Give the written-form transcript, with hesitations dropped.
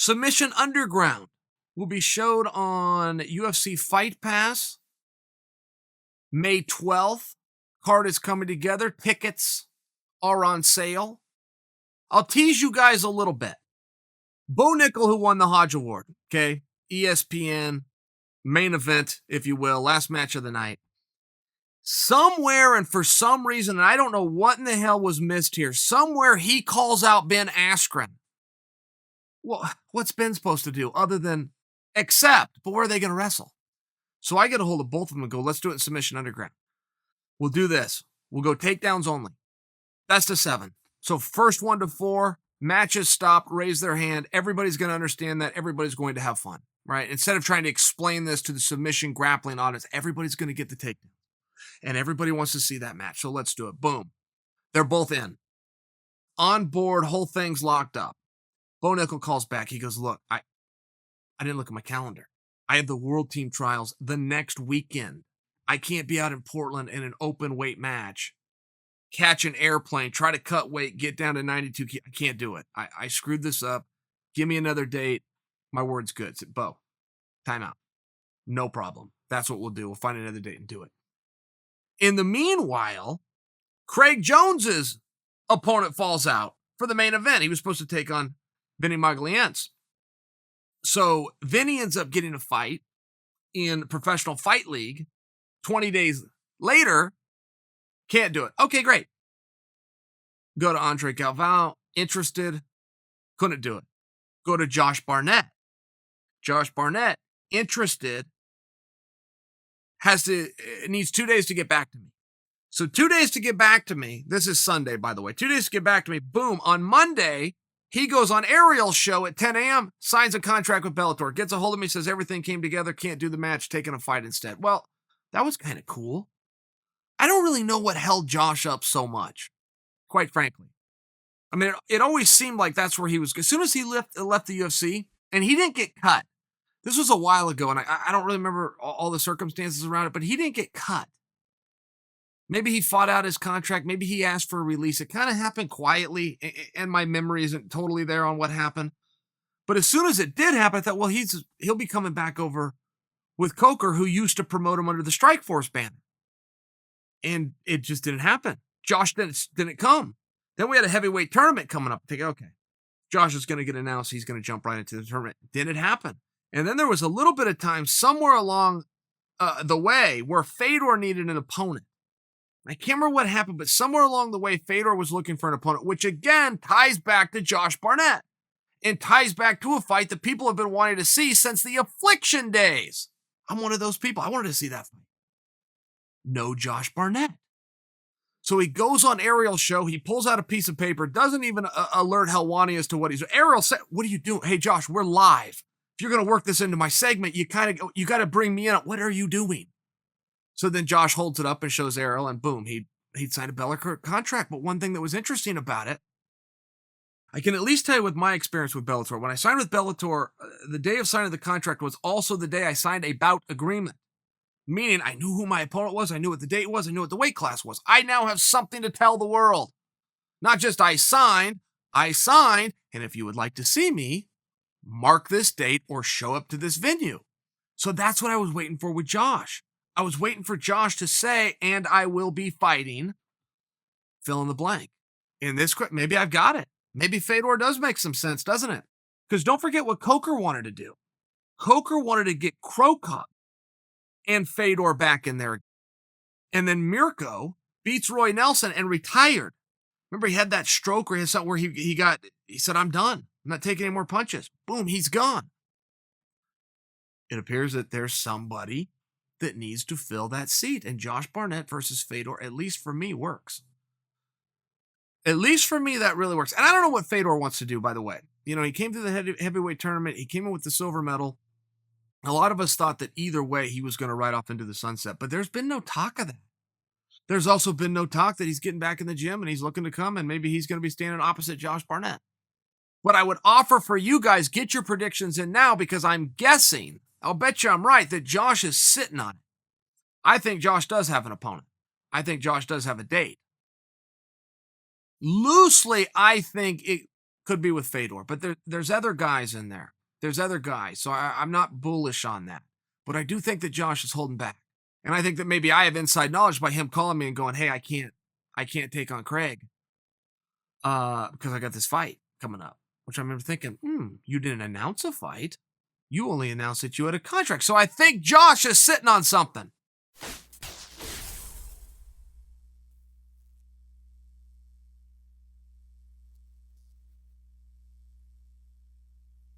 Submission Underground will be showed on UFC Fight Pass May 12th. Card is coming together. Tickets are on sale. I'll tease you guys a little bit. Bo Nickel, who won the Hodge Award, okay? ESPN, main event, if you will, last match of the night. Somewhere and for some reason, and I don't know what in the hell was missed here, somewhere he calls out Ben Askren. Well, what's Ben supposed to do other than accept? But where are they going to wrestle? So I get a hold of both of them and go, let's do it in Submission Underground. We'll do this. We'll go takedowns only. Best of 7. So first 1 to 4, matches stop, raise their hand. Everybody's going to understand that. Everybody's going to have fun, right? Instead of trying to explain this to the submission grappling audience, everybody's going to get the takedown. And everybody wants to see that match. So let's do it. Boom. They're both in. On board, whole thing's locked up. Bo Nickel calls back. He goes, look, I didn't look at my calendar. I have the World Team Trials the next weekend. I can't be out in Portland in an open weight match, catch an airplane, try to cut weight, get down to 92. I can't do it. I screwed this up. Give me another date. My word's good. So, Bo, time out. No problem. That's what we'll do. We'll find another date and do it. In the meanwhile, Craig Jones's opponent falls out for the main event. He was supposed to take on Vinny Maglienz. So Vinny ends up getting a fight in Professional Fight League 20 days later. Can't do it. Okay, great. Go to Andre Galvão. Interested. Couldn't do it. Go to Josh Barnett. Josh Barnett. Interested. Needs 2 days to get back to me. So 2 days to get back to me. This is Sunday, by the way. 2 days to get back to me. Boom. On Monday, he goes on Ariel's show at 10 a.m., signs a contract with Bellator, gets a hold of me, says everything came together, can't do the match, taking a fight instead. Well, that was kind of cool. I don't really know what held Josh up so much, quite frankly. I mean, it always seemed like that's where he was. As soon as he left the UFC, and he didn't get cut. This was a while ago, and I don't really remember all the circumstances around it, but he didn't get cut. Maybe he fought out his contract. Maybe he asked for a release. It kind of happened quietly, and my memory isn't totally there on what happened. But as soon as it did happen, I thought, well, he'll be coming back over with Coker, who used to promote him under the Strikeforce banner. And it just didn't happen. Josh didn't come. Then we had a heavyweight tournament coming up. I think, okay, Josh is going to get announced. He's going to jump right into the tournament. Didn't happen. And then there was a little bit of time somewhere along the way where Fedor needed an opponent. I can't remember what happened, but somewhere along the way, Fedor was looking for an opponent, which again ties back to Josh Barnett and ties back to a fight that people have been wanting to see since the Affliction days. I'm one of those people. I wanted to see that fight. No Josh Barnett. So he goes on Ariel's show. He pulls out a piece of paper, doesn't even alert Helwani as to what he's doing. Ariel said, what are you doing? Hey, Josh, we're live. If you're going to work this into my segment, you got to bring me in. What are you doing? So then Josh holds it up and shows Ariel, and boom, he'd signed a Bellator contract. But one thing that was interesting about it, I can at least tell you with my experience with Bellator, when I signed with Bellator, the day of signing the contract was also the day I signed a bout agreement. Meaning I knew who my opponent was, I knew what the date was, I knew what the weight class was. I now have something to tell the world. Not just I signed, and if you would like to see me, mark this date or show up to this venue. So that's what I was waiting for with Josh. I was waiting for Josh to say, and I will be fighting, fill in the blank. In this, maybe I've got it. Maybe Fedor does make some sense, doesn't it? Because don't forget what Coker wanted to do. Coker wanted to get Krokop and Fedor back in there. And then Mirko beats Roy Nelson and retired. Remember, he had that stroke or he had something where he said, I'm done. I'm not taking any more punches. Boom, he's gone. It appears that there's somebody that needs to fill that seat. And Josh Barnett versus Fedor, at least for me, works. At least for me, that really works. And I don't know what Fedor wants to do, by the way. You know, he came to the heavyweight tournament. He came in with the silver medal. A lot of us thought that either way he was going to ride off into the sunset. But there's been no talk of that. There's also been no talk that he's getting back in the gym and he's looking to come and maybe he's going to be standing opposite Josh Barnett. What I would offer for you guys, get your predictions in now because I'm guessing, I'll bet you I'm right, that Josh is sitting on it. I think Josh does have an opponent. I think Josh does have a date. Loosely, I think it could be with Fedor, but there's other guys in there. There's other guys, so I'm not bullish on that. But I do think that Josh is holding back, and I think that maybe I have inside knowledge by him calling me and going, "Hey, I can't take on Craig because I got this fight coming up." Which I remember thinking, you didn't announce a fight. You only announced that you had a contract. So I think Josh is sitting on something.